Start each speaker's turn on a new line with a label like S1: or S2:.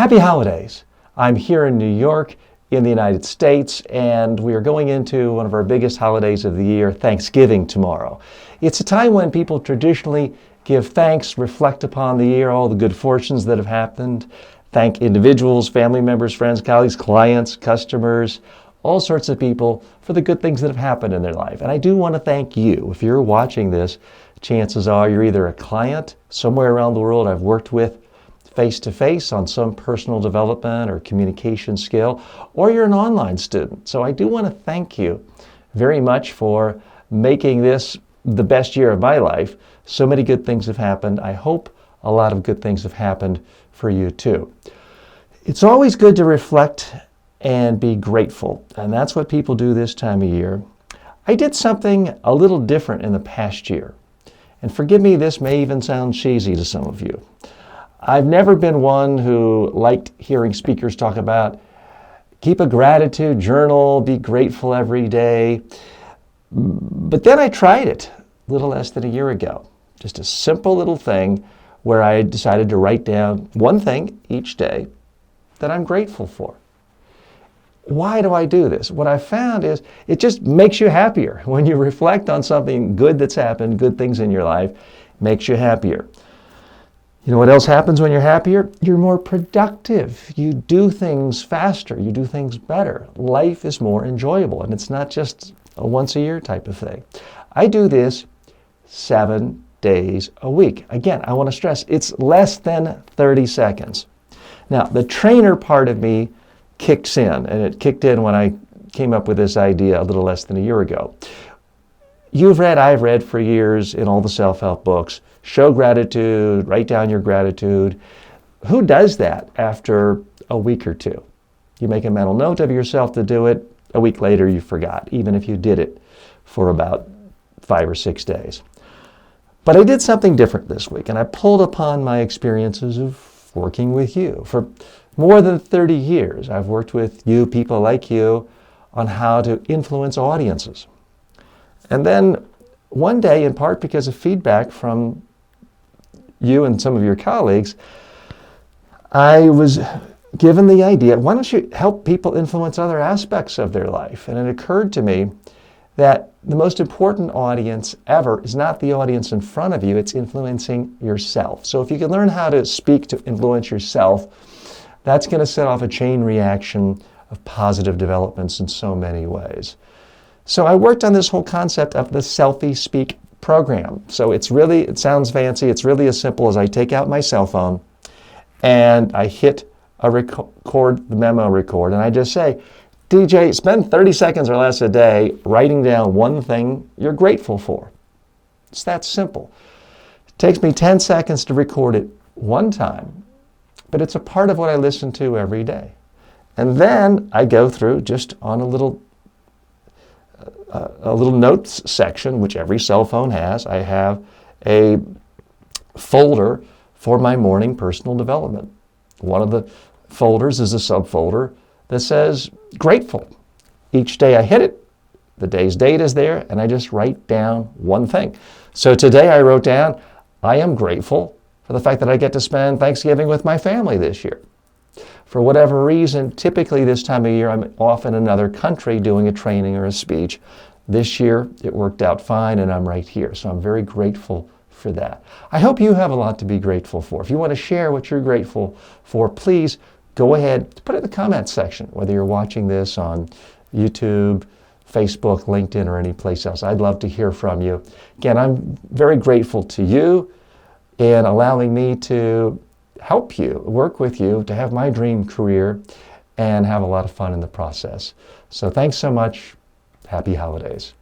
S1: Happy holidays. I'm here in New York in the United States, and we are going into one of our biggest holidays of the year, Thanksgiving, tomorrow. It's a time when people traditionally give thanks, reflect upon the year, all the good fortunes that have happened, thank individuals, family members, friends, colleagues, clients, customers, all sorts of people for the good things that have happened in their life. And I do want to thank you. If you're watching this, chances are you're either a client somewhere around the world I've worked with face-to-face on some personal development or communication skill, or you're an online student. So I do want to thank you very much for making this the best year of my life. So many good things have happened. I hope a lot of good things have happened for you too. It's always good to reflect and be grateful, and that's what people do this time of year. I did something a little different in the past year, and forgive me, this may even sound cheesy to some of you. I've never been one who liked hearing speakers talk about keep a gratitude journal, be grateful every day. But then I tried it a little less than a year ago. Just a simple little thing where I decided to write down one thing each day that I'm grateful for. Why do I do this? What I found is it just makes you happier. When you reflect on something good that's happened, good things in your life, it makes you happier. You know what else happens when you're happier? You're more productive. You do things faster. You do things better. Life is more enjoyable, and it's not just a once-a-year type of thing. I do this 7 days a week. Again, I want to stress, it's less than 30 seconds. Now, the trainer part of me kicks in, and it kicked in when I came up with this idea a little less than a year ago. I've read for years in all the self-help books, show gratitude, write down your gratitude. Who does that after a week or two? You make a mental note of yourself to do it. A week later, you forgot, even if you did it for about 5 or 6 days. But I did something different this week, and I pulled upon my experiences of working with you. For more than 30 years, I've worked with you, people like you, on how to influence audiences. And then one day, in part because of feedback from you and some of your colleagues, I was given the idea, why don't you help people influence other aspects of their life? And it occurred to me that the most important audience ever is not the audience in front of you, it's influencing yourself. So if you can learn how to speak to influence yourself, that's going to set off a chain reaction of positive developments in so many ways. So I worked on this whole concept of the Selfie Speak program. So it sounds fancy, it's really as simple as I take out my cell phone and I hit the memo record, and I just say, DJ, spend 30 seconds or less a day writing down one thing you're grateful for. It's that simple. It takes me 10 seconds to record it one time, but it's a part of what I listen to every day. And then I go through just on a little notes section, which every cell phone has. I have a folder for my morning personal development. One of the folders is a subfolder that says grateful. Each day I hit it, the day's date is there, and I just write down one thing. So today I wrote down, I am grateful for the fact that I get to spend Thanksgiving with my family this year. For whatever reason, typically this time of year I'm off in another country doing a training or a speech. This year it worked out fine and I'm right here, so I'm very grateful for that. I hope you have a lot to be grateful for. If you want to share what you're grateful for, please go ahead, put it in the comments section, whether you're watching this on YouTube, Facebook, LinkedIn, or any place else. I'd love to hear from you. Again, I'm very grateful to you in allowing me to help you, work with you, to have my dream career and have a lot of fun in the process. So thanks so much. Happy holidays.